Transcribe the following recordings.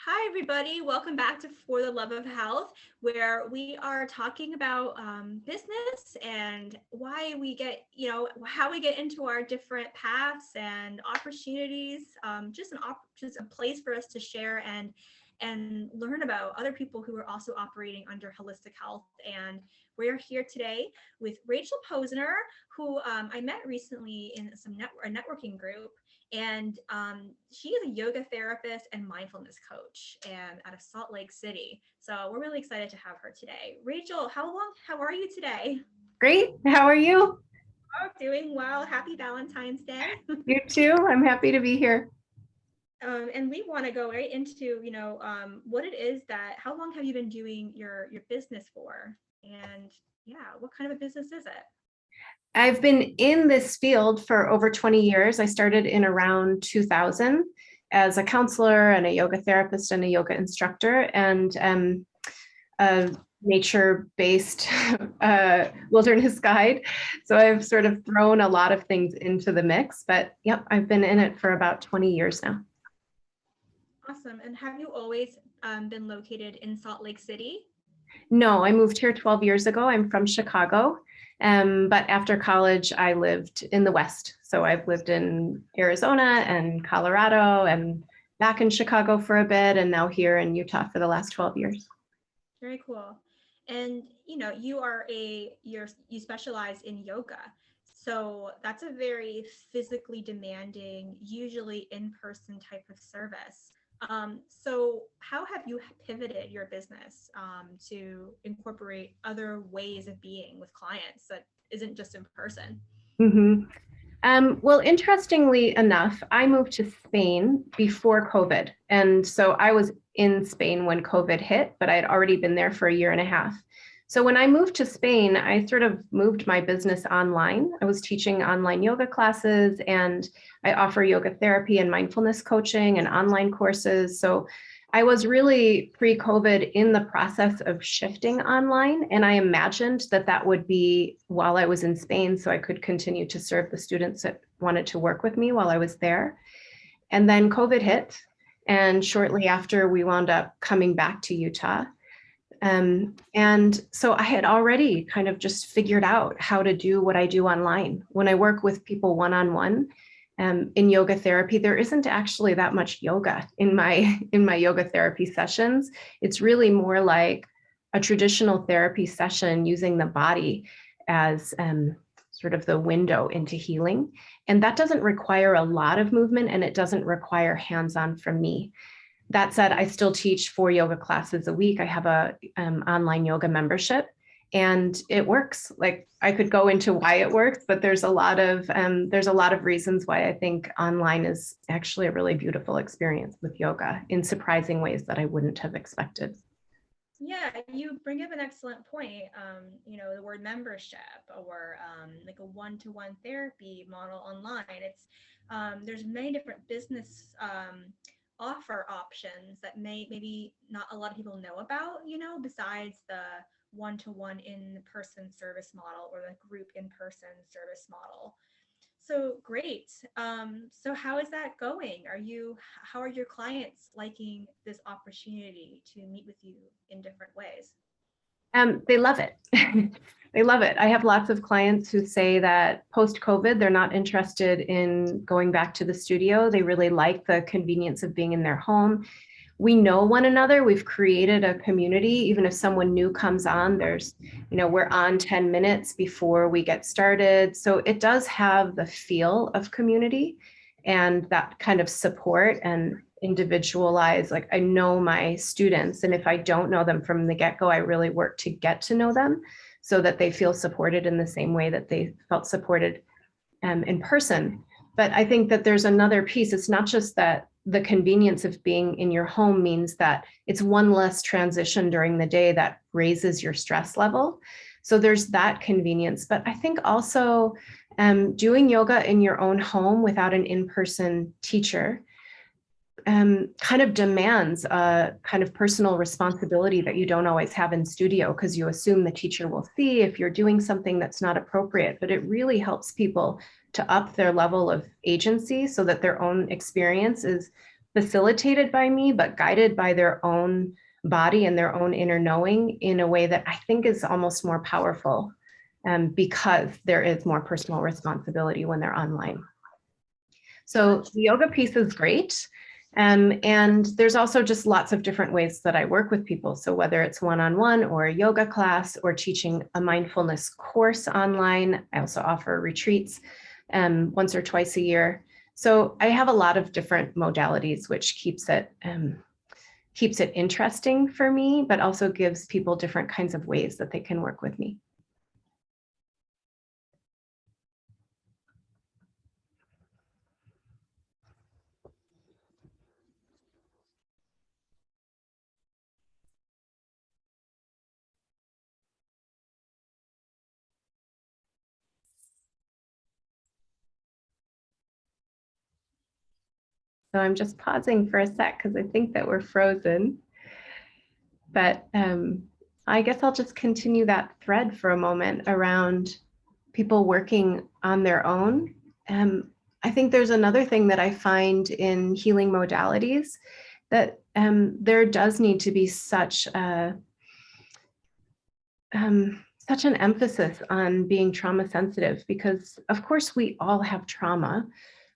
Hi, everybody. Welcome back to For the Love of Health, where we are talking about business and why we get, how we get into our different paths and opportunities. Just a place for us to share and learn about other people who are also operating under holistic health. And we're here today with Rachel Posner, who I met recently in a networking group. And she is a yoga therapist and mindfulness coach and out of Salt Lake City. So we're really excited to have her today. Rachel, how are you today? Great. How are you? Oh, doing well. Happy Valentine's Day. You too. I'm happy to be here. And we want to go right into, what it is how long have you been doing your business for? And yeah, what kind of a business is it? I've been in this field for over 20 years. I started in around 2000 as a counselor and a yoga therapist and a yoga instructor and a nature-based wilderness guide. So I've sort of thrown a lot of things into the mix, but yep, I've been in it for about 20 years now. Awesome. And have you always been located in Salt Lake City? No, I moved here 12 years ago. I'm from Chicago. But after college, I lived in the West. So I've lived in Arizona and Colorado and back in Chicago for a bit, and now here in Utah for the last 12 years. Very cool. And you specialize in yoga. So that's a very physically demanding, usually in-person type of service. So how have you pivoted your business to incorporate other ways of being with clients that isn't just in person? Mm-hmm. Well, interestingly enough, I moved to Spain before COVID. And so I was in Spain when COVID hit, but I had already been there for a year and a half. So when I moved to Spain, I sort of moved my business online. I was teaching online yoga classes and I offer yoga therapy and mindfulness coaching and online courses. So I was really pre-COVID in the process of shifting online, and I imagined that that would be while I was in Spain, so I could continue to serve the students that wanted to work with me while I was there. And then COVID hit, and shortly after, we wound up coming back to Utah. And so I had already kind of just figured out how to do what I do online. When I work with people one-on-one, in yoga therapy, there isn't actually that much yoga in my yoga therapy sessions. It's really more like a traditional therapy session using the body as sort of the window into healing. And that doesn't require a lot of movement and it doesn't require hands-on from me. That said, I still teach 4 yoga classes a week. I have a online yoga membership and it works. Like I could go into why it works, but there's a lot of reasons why I think online is actually a really beautiful experience with yoga in surprising ways that I wouldn't have expected. Yeah, you bring up an excellent point. The word membership or like a one-to-one therapy model online. There's many different business offer options that maybe not a lot of people know about, besides the one-to-one in-person service model or the group in-person service model. So great. So how is that going? How are your clients liking this opportunity to meet with you in different ways? They love it. They love it. I have lots of clients who say that post-COVID, they're not interested in going back to the studio. They really like the convenience of being in their home. We know one another. We've created a community. Even if someone new comes on, we're on 10 minutes before we get started. So it does have the feel of community and that kind of support and individualize. Like I know my students, and if I don't know them from the get-go, I really work to get to know them so that they feel supported in the same way that they felt supported in person. But I think that there's another piece. It's not just that the convenience of being in your home means that it's one less transition during the day that raises your stress level. So there's that convenience. But I think also doing yoga in your own home without an in-person teacher kind of demands a kind of personal responsibility that you don't always have in studio because you assume the teacher will see if you're doing something that's not appropriate. But it really helps people to up their level of agency so that their own experience is facilitated by me, but guided by their own body and their own inner knowing in a way that I think is almost more powerful, because there is more personal responsibility when they're online. So the yoga piece is great. And there's also just lots of different ways that I work with people. So whether it's one-on-one or a yoga class or teaching a mindfulness course online, I also offer retreats once or twice a year. So I have a lot of different modalities, which keeps it interesting for me, but also gives people different kinds of ways that they can work with me. So I'm just pausing for a sec because I think that we're frozen. But I guess I'll just continue that thread for a moment around people working on their own. I think there's another thing that I find in healing modalities, that there does need to be such an emphasis on being trauma sensitive, because of course we all have trauma,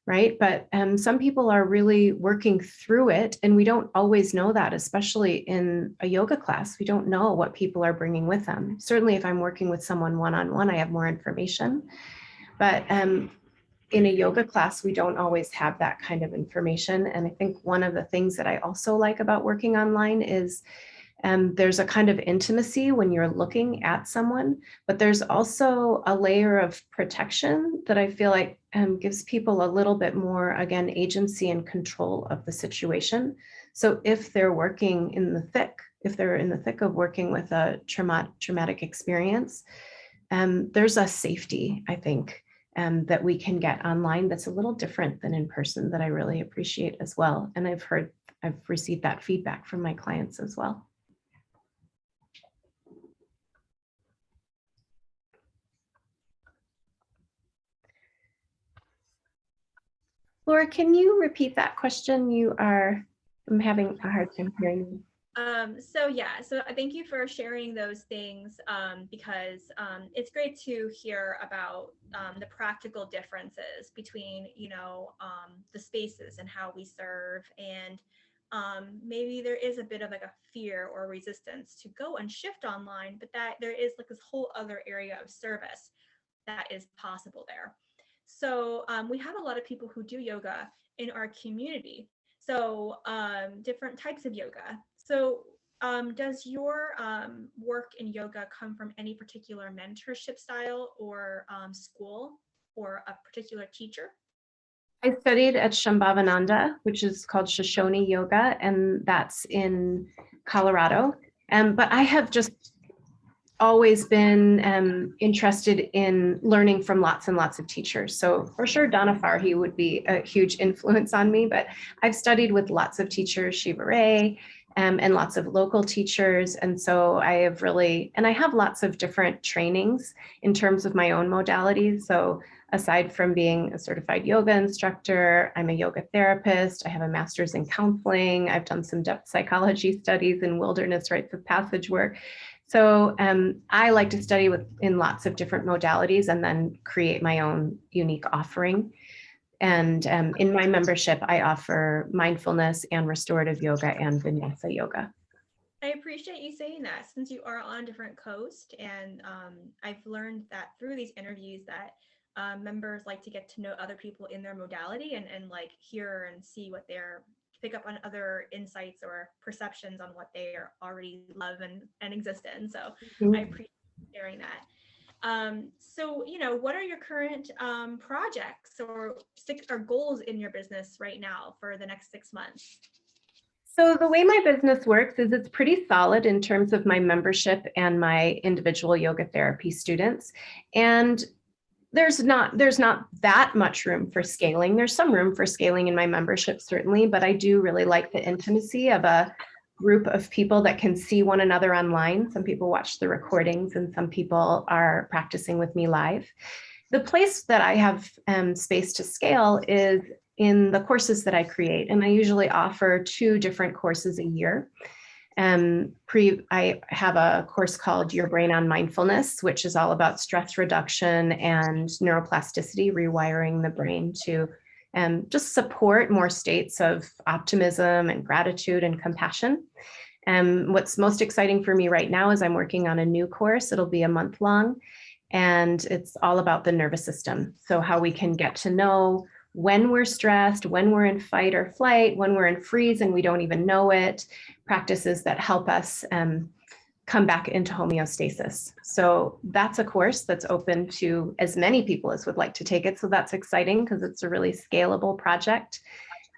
right? But some people are really working through it, and we don't always know that, especially in a yoga class. We don't know what people are bringing with them. Certainly if I'm working with someone one-on-one, I have more information. But in a yoga class, we don't always have that kind of information. And I think one of the things that I also like about working online is there's a kind of intimacy when you're looking at someone, but there's also a layer of protection that I feel like gives people a little bit more, again, agency and control of the situation. So if they're working in the thick, if they're in the thick of working with a traumatic experience, there's a safety, I think, that we can get online that's a little different than in person, that I really appreciate as well. And I've received that feedback from my clients as well. Laura, can you repeat that question? I'm having a hard time hearing you. So thank you for sharing those things, because it's great to hear about the practical differences between, the spaces and how we serve. And maybe there is a bit of like a fear or resistance to go and shift online, but that there is like this whole other area of service that is possible there. So we have a lot of people who do yoga in our community. So different types of yoga. So does your work in yoga come from any particular mentorship style or school or a particular teacher? I studied at Shambhavananda, which is called Shoshone Yoga, and that's in Colorado. But I have just always been interested in learning from lots and lots of teachers. So for sure, Donna Farhi would be a huge influence on me, but I've studied with lots of teachers, Shiva Ray, and lots of local teachers. And so I have lots of different trainings in terms of my own modalities. So aside from being a certified yoga instructor, I'm a yoga therapist. I have a master's in counseling. I've done some depth psychology studies and wilderness rites of passage work. So I like to study in lots of different modalities and then create my own unique offering. And in my membership, I offer mindfulness and restorative yoga and vinyasa yoga. I appreciate you saying that, since you are on a different coast. And I've learned that through these interviews that members like to get to know other people in their modality and like hear and see what they're pick up on other insights or perceptions on what they already love and exist in. So I appreciate sharing that. So, what are your current projects or goals in your business right now for the next 6 months? So the way my business works is it's pretty solid in terms of my membership and my individual yoga therapy students. And there's not that much room for scaling. There's some room for scaling in my membership, certainly, but I do really like the intimacy of a group of people that can see one another online. Some people watch the recordings and some people are practicing with me live. The place that I have space to scale is in the courses that I create. And I usually offer 2 different courses a year. I have a course called Your Brain on Mindfulness, which is all about stress reduction and neuroplasticity, rewiring the brain to just support more states of optimism and gratitude and compassion. What's most exciting for me right now is I'm working on a new course. It'll be a month long, and it's all about the nervous system. So how we can get to know when we're stressed, when we're in fight or flight, when we're in freeze and we don't even know it, practices that help us come back into homeostasis. So that's a course that's open to as many people as would like to take it. So that's exciting because it's a really scalable project.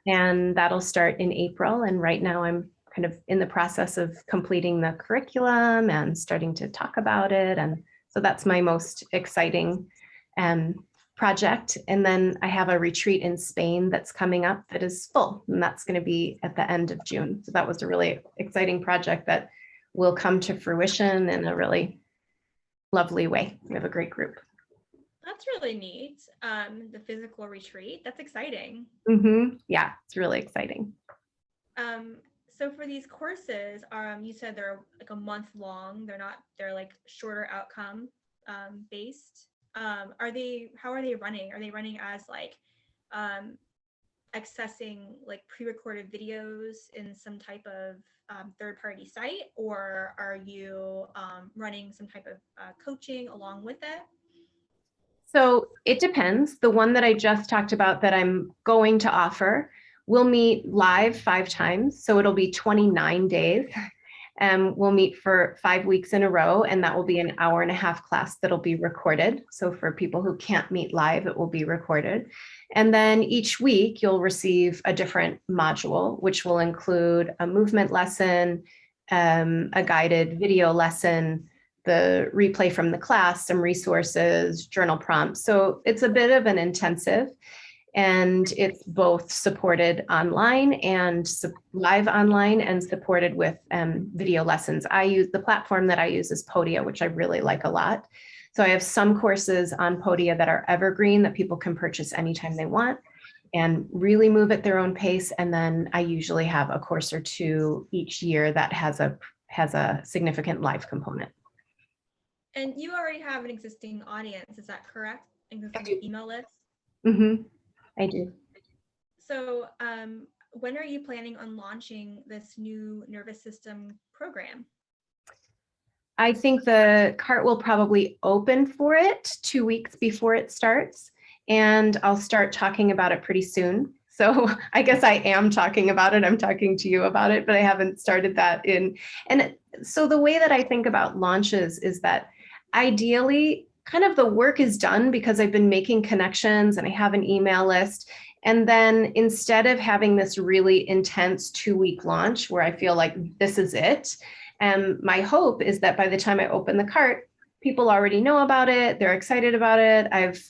And that'll start in April. And right now I'm kind of in the process of completing the curriculum and starting to talk about it. And so that's my most exciting project. And then I have a retreat in Spain that's coming up that is full, and that's going to be at the end of June. So that was a really exciting project that will come to fruition in a really lovely way. We have a great group. That's really neat. The physical retreat, that's exciting. Yeah, it's really exciting. So for these courses, you said they're like a month long. They're like shorter outcome based. How are they running? Are they running as like accessing like pre-recorded videos in some type of third-party site, or are you running some type of coaching along with it? So it depends. The one that I just talked about that I'm going to offer, we'll meet live 5 times. So it'll be 29 days. We'll meet for 5 weeks in a row, and that will be an hour-and-a-half class that'll be recorded. So for people who can't meet live, it will be recorded. And then each week you'll receive a different module, which will include a movement lesson, a guided video lesson, the replay from the class, some resources, journal prompts. So it's a bit of an intensive. And it's both supported online and live online and supported with video lessons. The platform that I use is Podia, which I really like a lot. So I have some courses on Podia that are evergreen that people can purchase anytime they want and really move at their own pace. And then I usually have a course or 2 each year that has a significant live component. And you already have an existing audience, is that correct? Existing email list? I do. So when are you planning on launching this new nervous system program? I think the cart will probably open for it 2 weeks before it starts, and I'll start talking about it pretty soon. So I guess I am talking about it. I'm talking to you about it, but I haven't started that in. And so the way that I think about launches is that ideally kind of the work is done because I've been making connections and I have an email list. And then instead of having this really intense 2-week launch where I feel like this is it, my hope is that by the time I open the cart, people already know about it. They're excited about it. I've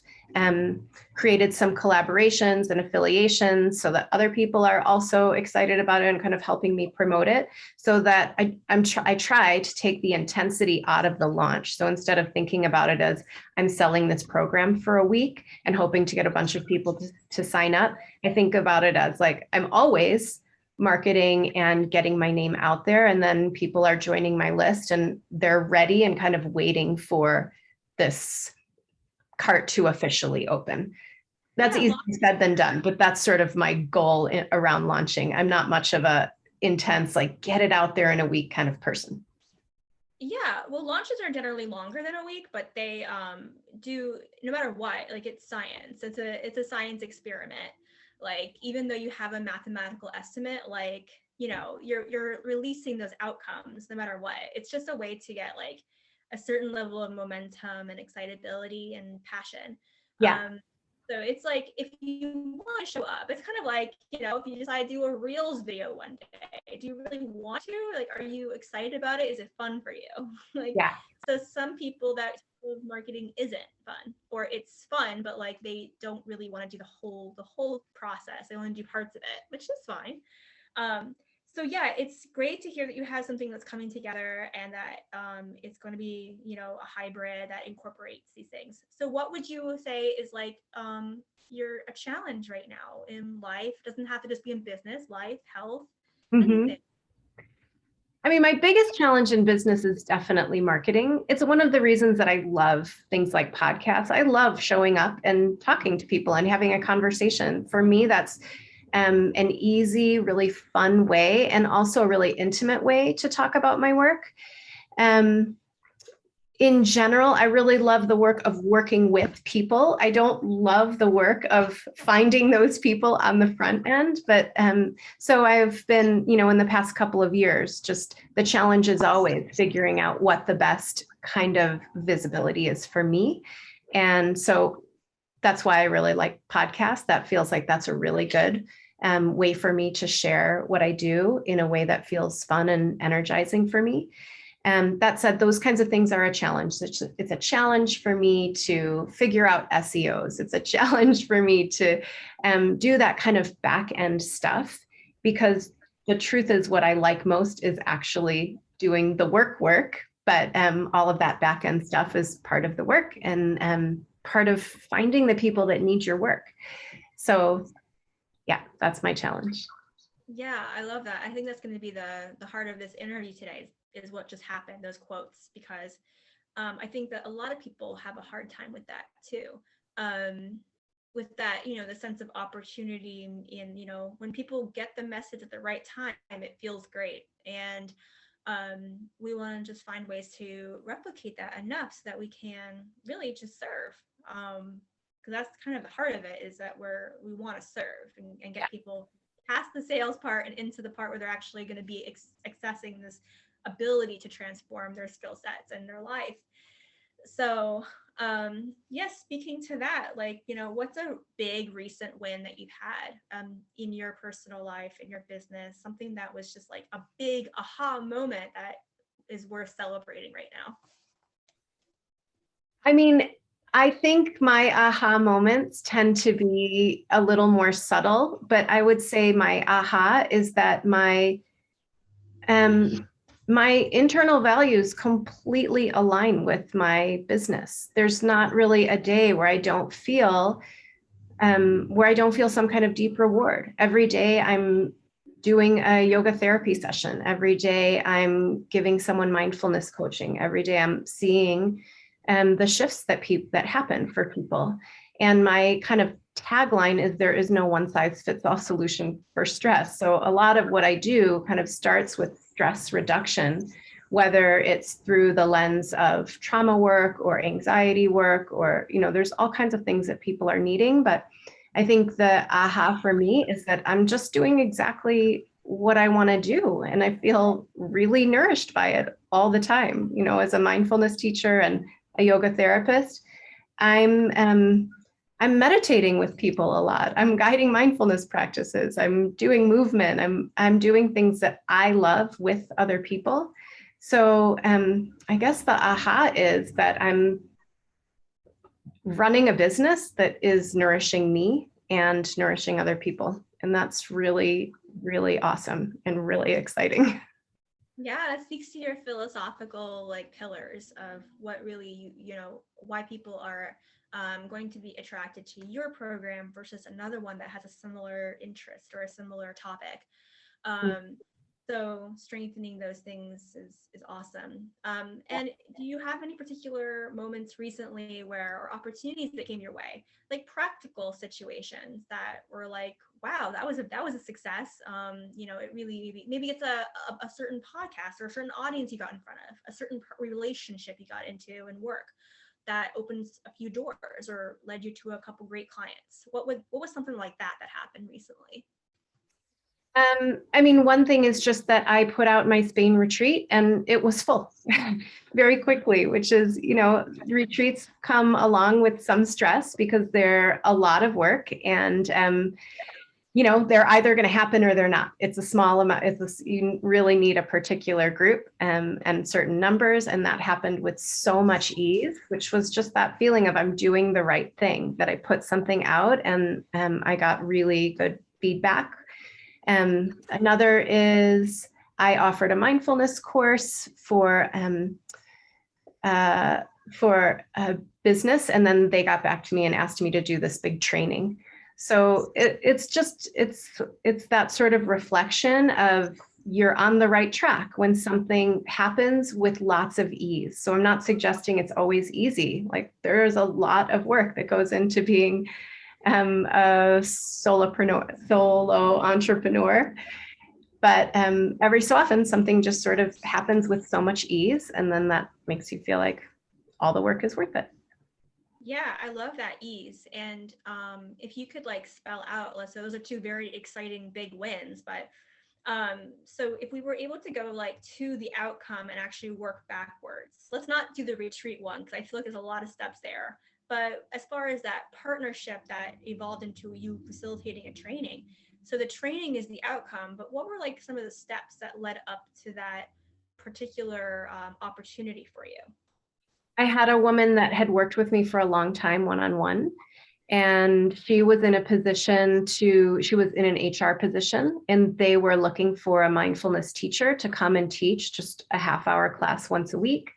created some collaborations and affiliations so that other people are also excited about it and kind of helping me promote it, so that I try to take the intensity out of the launch. So instead of thinking about it as I'm selling this program for a week and hoping to get a bunch of people to sign up, I think about it as like I'm always marketing and getting my name out there, and then people are joining my list and they're ready and kind of waiting for this cart to officially open. That's easier said than done, but that's sort of my goal around launching. I'm not much of a intense, like get it out there in a week kind of person. Yeah, well, launches are generally longer than a week, but they do, no matter what, like it's science. It's a science experiment. Like even though you have a mathematical estimate, like you're releasing those outcomes no matter what. It's just a way to get like a certain level of momentum and excitability and passion. Yeah. So it's like if you want to show up, it's kind of like, if you decide to do a Reels video one day, do you really want to? Like, are you excited about it? Is it fun for you? Yeah. So some people that marketing isn't fun, or it's fun, but like they don't really want to do the whole process. They want to do parts of it, which is fine. So yeah, it's great to hear that you have something that's coming together and that it's going to be, a hybrid that incorporates these things. So what would you say is like you're a challenge right now in life? It doesn't have to just be in business, life, health, anything. I mean, my biggest challenge in business is definitely marketing. It's one of the reasons that I love things like podcasts. I love showing up and talking to people and having a conversation. For me, that's an easy, really fun way, and also a really intimate way to talk about my work. In general, I really love the work of working with people. I don't love the work of finding those people on the front end, but so I've been, in the past couple of years, just the challenge is always figuring out what the best kind of visibility is for me. And so that's why I really like podcasts. That feels like that's a really good way for me to share what I do in a way that feels fun and energizing for me. That said, those kinds of things are a challenge. It's a challenge for me to figure out SEOs. It's a challenge for me to do that kind of back end stuff, because the truth is what I like most is actually doing the work, but all of that back end stuff is part of the work and part of finding the people that need your work. So yeah, that's my challenge. Yeah, I love that. I think that's going to be the heart of this interview today is what just happened, those quotes, because I think that a lot of people have a hard time with that too. With that, the sense of opportunity in, when people get the message at the right time, it feels great. And we want to just find ways to replicate that enough so that we can really just serve. Because that's kind of the heart of it, is that we want to serve and get people past the sales part and into the part where they're actually going to be accessing this ability to transform their skill sets and their life. So yes, speaking to that, like, what's a big recent win that you've had in your personal life, in your business, something that was just like a big aha moment that is worth celebrating right now? I mean, I think my aha moments tend to be a little more subtle, but I would say my aha is that my internal values completely align with my business. There's not really a day where I don't feel some kind of deep reward. Every day I'm doing a yoga therapy session. Every day I'm giving someone mindfulness coaching. Every day I'm seeing the shifts that happen for people. And my kind of tagline is there is no one size fits all solution for stress. So a lot of what I do kind of starts with stress reduction, whether it's through the lens of trauma work or anxiety work, or, there's all kinds of things that people are needing. But I think the aha for me is that I'm just doing exactly what I want to do. And I feel really nourished by it all the time. As a mindfulness teacher and a yoga therapist, I'm meditating with people a lot. I'm guiding mindfulness practices. I'm doing movement. I'm doing things that I love with other people. So I guess the aha is that I'm running a business that is nourishing me and nourishing other people. And that's really, really awesome and really exciting. Yeah, that speaks to your philosophical pillars of what really, why people are going to be attracted to your program versus another one that has a similar interest or a similar topic. So strengthening those things is awesome. And do you have any particular moments recently or opportunities that came your way, like practical situations that were like, wow, that was a success. It really, maybe it's a certain podcast or a certain audience you got in front of, a certain relationship you got into in work that opens a few doors or led you to a couple great clients. What was something like that happened recently? I mean, one thing is just that I put out my Spain retreat and it was full very quickly, which is, retreats come along with some stress because they're a lot of work and, they're either going to happen or they're not. It's a small amount. You really need a particular group and certain numbers. And that happened with so much ease, which was just that feeling of I'm doing the right thing, that I put something out and I got really good feedback. Another is I offered a mindfulness course for a business, and then they got back to me and asked me to do this big training. So it's that sort of reflection of you're on the right track when something happens with lots of ease. So I'm not suggesting it's always easy. Like there's a lot of work that goes into being a solo entrepreneur. But every so often, something just sort of happens with so much ease, and then that makes you feel like all the work is worth it. Yeah, I love that ease. And if you could like spell out, let's say those are two very exciting big wins, but so if we were able to go like to the outcome and actually work backwards, let's not do the retreat one because I feel like there's a lot of steps there. But as far as that partnership that evolved into you facilitating a training, so the training is the outcome, but what were like some of the steps that led up to that particular opportunity for you? I had a woman that had worked with me for a long time one-on-one, and she was in an HR position, and they were looking for a mindfulness teacher to come and teach just a half-hour class once a week.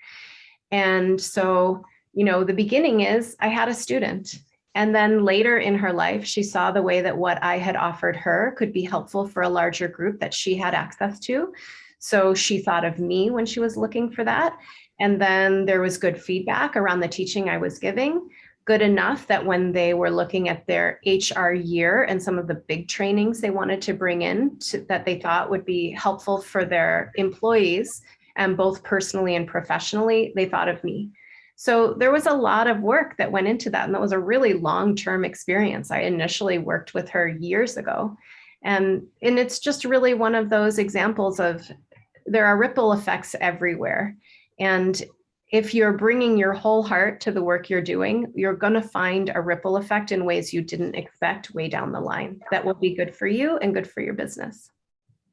And so, the beginning is I had a student. And then later in her life, she saw the way that what I had offered her could be helpful for a larger group that she had access to. So she thought of me when she was looking for that. And then there was good feedback around the teaching I was giving, good enough that when they were looking at their HR year and some of the big trainings they wanted to bring in that they thought would be helpful for their employees, and both personally and professionally, they thought of me. So there was a lot of work that went into that. And that was a really long-term experience. I initially worked with her years ago. And it's just really one of those examples of there are ripple effects everywhere. And if you're bringing your whole heart to the work you're doing, you're going to find a ripple effect in ways you didn't expect way down the line that will be good for you and good for your business.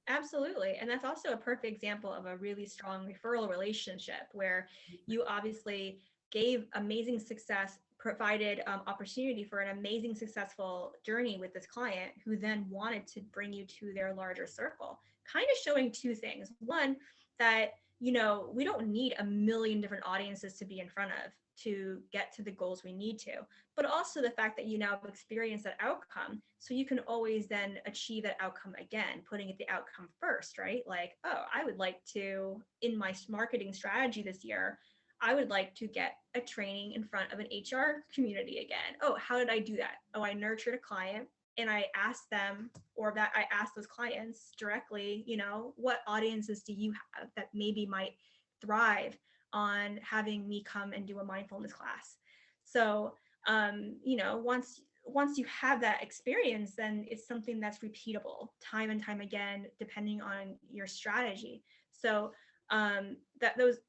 Absolutely. And that's also a perfect example of a really strong referral relationship where you obviously gave amazing success, provided opportunity for an amazing successful journey with this client who then wanted to bring you to their larger circle, kind of showing two things. One, that we don't need a million different audiences to be in front of to get to the goals we need to, but also the fact that you now have experienced that outcome. So you can always then achieve that outcome again, putting it the outcome first, right? Like, oh, I would like to, in my marketing strategy this year, I would like to get a training in front of an HR community again. Oh, how did I do that? Oh, I nurtured a client and I asked them, or that I asked those clients directly, what audiences do you have that maybe might thrive on having me come and do a mindfulness class? So, once you have that experience, then it's something that's repeatable time and time again, depending on your strategy. So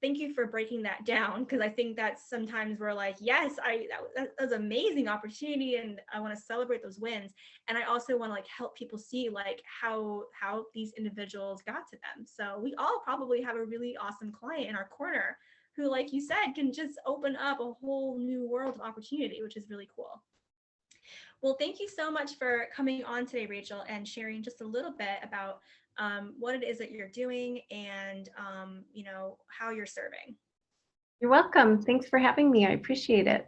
thank you for breaking that down, because I think that sometimes we're like, yes, that was an amazing opportunity and I want to celebrate those wins, and I also want to like help people see like how these individuals got to them. So we all probably have a really awesome client in our corner who, like you said, can just open up a whole new world of opportunity, which is really cool. Well, thank you so much for coming on today, Rachel, and sharing just a little bit about what it is that you're doing and how you're serving. You're welcome. Thanks for having me. I appreciate it.